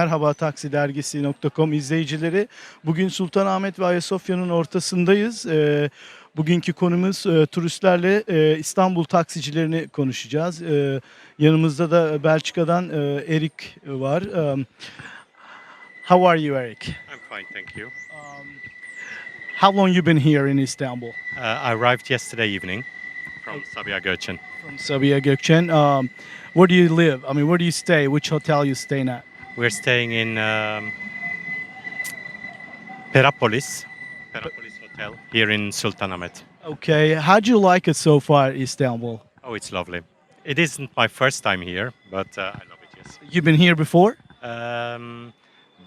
Merhaba Taksidergisi.com izleyicileri. Bugün Sultan Ahmet ve Ayasofya'nın ortasındayız. Bugünkü konumuz turistlerle İstanbul taksicilerini konuşacağız. Yanımızda da Belçika'dan Erik var. How are you, Erik? I'm fine, thank you. How long you been here in Istanbul? I arrived yesterday evening from Sabiha Gökçen. From Sabiha Gökçen. Where do you live? I mean, where do you stay? Which hotel you staying at? We're staying in Perapolis Hotel here in Sultan Ahmet. Okay. How do you like it so far, Istanbul? Oh, it's lovely. It isn't my first time here, but I love it, yes. You've been here before?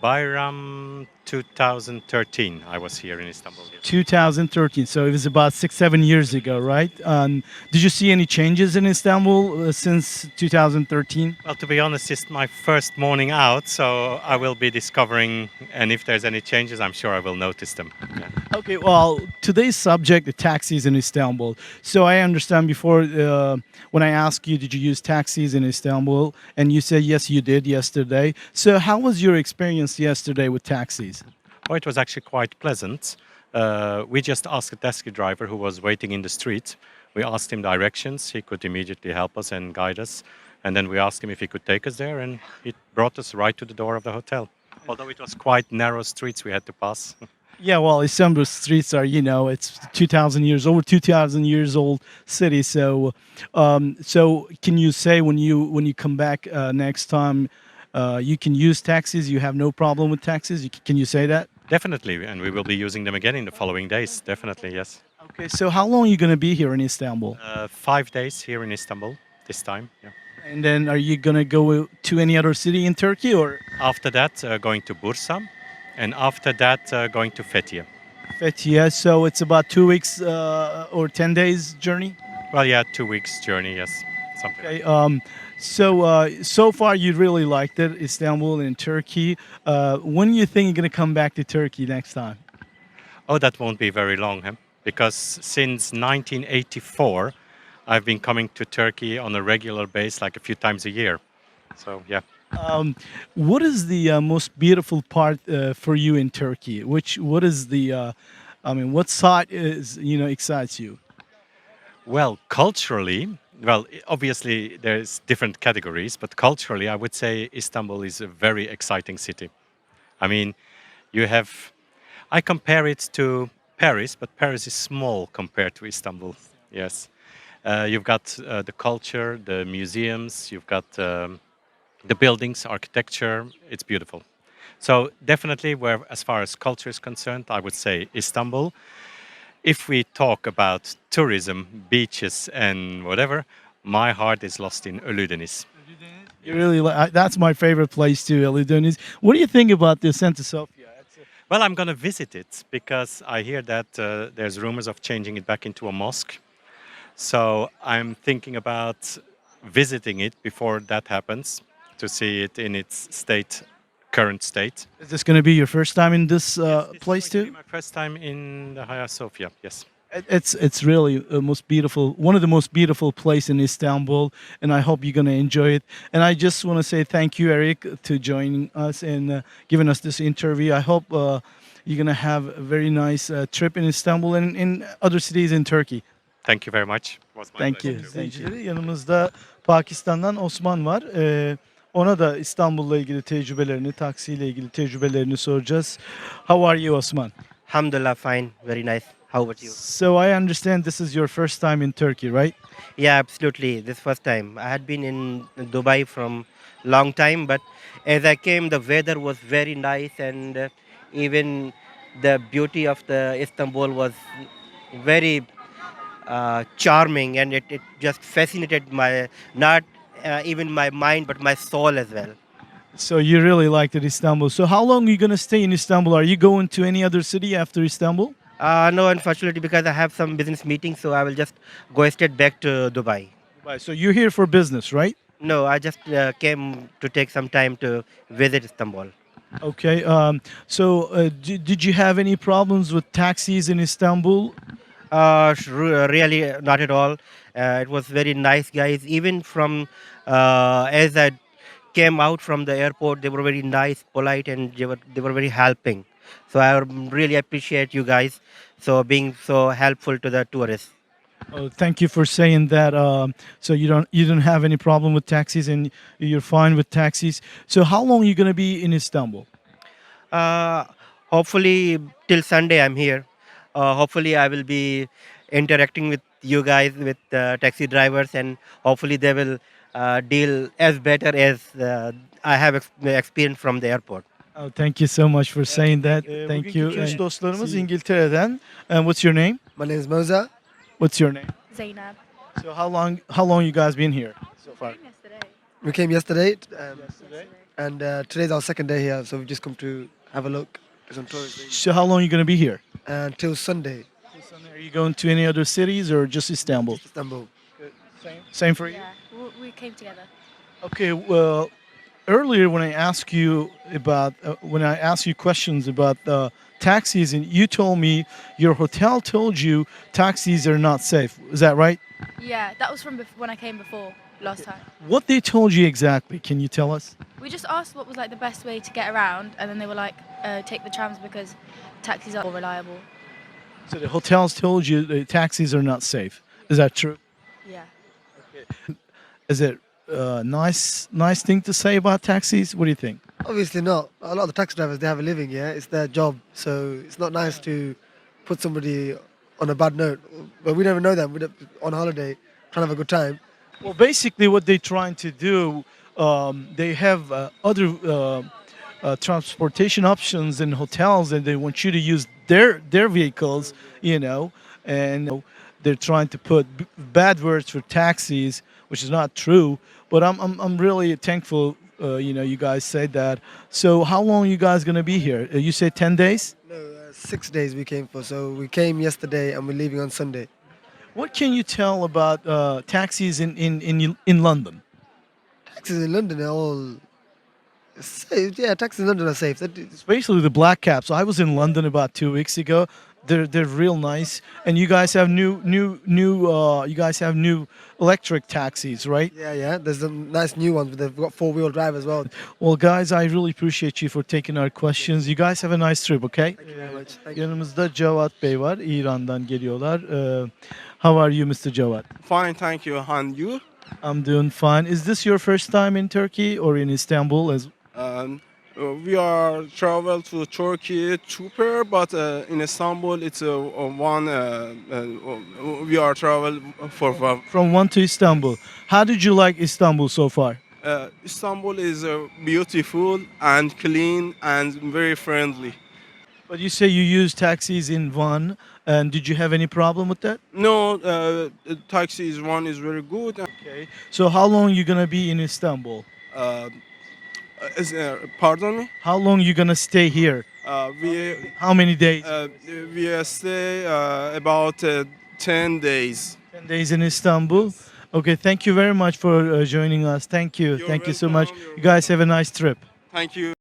Bayram 2013, I was here in Istanbul. Yes. 2013. So it was about 6-7 years ago, right? Did you see any changes in Istanbul since 2013? Well, to be honest, it's my first morning out, so I will be discovering, and if there's any changes, I'm sure I will notice them. Yeah. Okay, well, today's subject, the taxis in Istanbul. So I understand before, when I asked you, did you use taxis in Istanbul? And you said, yes, you did yesterday. So how was your experience yesterday with taxis? Oh, it was actually quite pleasant. We just asked a taxi driver who was waiting in the street. We asked him directions. He could immediately help us and guide us. And then we asked him if he could take us there, and he brought us right to the door of the hotel. Although it was quite narrow streets we had to pass. Yeah, well, Istanbul streets are, it's 2,000 years, over 2,000 years old city. So, so can you say when you come back next time, you can use taxis? You have no problem with taxis? Can you say that? Definitely, and we will be using them again in the following days. Definitely, yes. Okay, so how long are you going to be here in Istanbul? 5 days here in Istanbul this time. Yeah. And then are you going to go to any other city in Turkey or? After that, going to Bursa, and after that, going to Fethiye. Fethiye, so it's about 2 weeks or 10 days journey? Well, yeah, 2 weeks journey, yes. Something. Okay, so far you really liked it, Istanbul and Turkey. When do you think you're going to come back to Turkey next time? Oh, that won't be very long, huh? Because since 1984, I've been coming to Turkey on a regular basis, like a few times a year. So, yeah. What is the most beautiful part for you in Turkey? What is the, what side is, excites you? Well, culturally, obviously there's different categories, but culturally, I would say Istanbul is a very exciting city. I mean, I compare it to Paris, but Paris is small compared to Istanbul. Yes. You've got the culture, the museums, you've got the buildings, architecture. It's beautiful. So definitely, as far as culture is concerned, I would say Istanbul. If we talk about tourism, beaches, and whatever, my heart is lost in Ölüdeniz. You really that's my favorite place too, Ölüdeniz. What do you think about the Ayasofya? Well, I'm going to visit it because I hear that there's rumors of changing it back into a mosque. So I'm thinking about visiting it before that happens to see it in its current state. Is this going to be your first time in this place too? It's my first time in the Ayasofya, yes. It's really one of the most beautiful place in Istanbul, and I hope you're going to enjoy it. And I just want to say thank you, Eric, to joining us and giving us this interview. I hope you're going to have a very nice trip in Istanbul and in other cities in Turkey. Thank you very much. It was my Thank you. pleasure. Yanımızda Pakistan'dan Osman var. Ona da İstanbul'la ilgili tecrübelerini, taksiyle ilgili tecrübelerini soracağız. How are you, Osman? Alhamdulillah, fine. Very nice. How about you? So I understand this is your first time in Turkey, right? Yeah, absolutely. This first time. I had been in Dubai from long time, but as I came, the weather was very nice, and even the beauty of the Istanbul was very charming, and it just fascinated not even my mind, but my soul as well. So you really liked it, Istanbul. So how long are you going to stay in Istanbul? Are you going to any other city after Istanbul? No, unfortunately, because I have some business meetings, so I will just go straight back to Dubai. Right, so you're here for business, right? No, I just came to take some time to visit Istanbul. Okay. Did you have any problems with taxis in Istanbul? Really, not at all. It was very nice, guys. Even from as I came out from the airport, they were very nice, polite, and they were very helping. So I really appreciate you guys so being so helpful to the tourists. Oh, thank you for saying that. So you don't have any problem with taxis, and you're fine with taxis. So how long are you gonna be in Istanbul? Uh, Hopefully till Sunday I'm here. Hopefully I will be interacting with you guys, with taxi drivers, and hopefully they will deal as better as I have experienced from the airport. Oh, thank you so much for saying that. Bugünkü Thank you. turist And dostlarımız İngiltere'den. And what's your name? My name is Moza. What's your name? Zainab. So how long you guys been here so far? Yesterday. We came yesterday, and today's our second day here, so we've just come to have a look, do some tourism, So how long are you gonna be here? until Sunday, Are you going to any other cities or just Istanbul? Istanbul. Same for you. Yeah, we came together. Okay. Well, earlier when I asked you questions about taxis, and you told me your hotel told you taxis are not safe. Is that right? Yeah, that was from when I came before last time. What they told you exactly? Can you tell us? We just asked what was like the best way to get around, and then they were like, take the trams because taxis are more reliable. So the hotels told you the taxis are not safe. Is that true? Yeah. Is it nice thing to say about taxis? What do you think? Obviously not. A lot of the taxi drivers, they have a living, yeah? It's their job, so it's not nice to put somebody on a bad note. But we never know them. We're on holiday, trying to have a good time. Well, basically, what they're trying to do, they have other transportation options in hotels, and they want you to use their vehicles, and they're trying to put bad words for taxis, which is not true. But I'm really thankful, you guys said that. So how long are you guys gonna be here? You said 10 days. No, 6 days we came for, so we came yesterday and we're leaving on Sunday. What can you tell about taxis in London? Taxis in London are all safe. Yeah, taxis in London are safe. Especially the black cabs. I was in London about 2 weeks ago. They're real nice, and you guys have new electric taxis, right? Yeah. There's some nice new ones, but they've got four-wheel drive as well. Well, guys, I really appreciate you for taking our questions. You guys have a nice trip, okay? Thank you very much. Thank you. Yanımızda Cevat Bey var. İran'dan geliyorlar. How are you, Mr. Cevat? Fine, thank you. And you? I'm doing fine. Is this your first time in Turkey or in Istanbul? We are travel to Turkey cheaper, but in Istanbul it's one. We are travel for. From one to Istanbul. How did you like Istanbul so far? Istanbul is beautiful and clean and very friendly. But you say you use taxis in Van, and did you have any problem with that? No, taxis one is very good. Okay. So how long you gonna be in Istanbul? Pardon me. How long you gonna stay here? We How many days? we stay about 10 days. 10 days in Istanbul. Okay. Thank you very much for joining us. Thank you. You're Thank you so much. welcome. You're You guys have a nice trip. Thank you.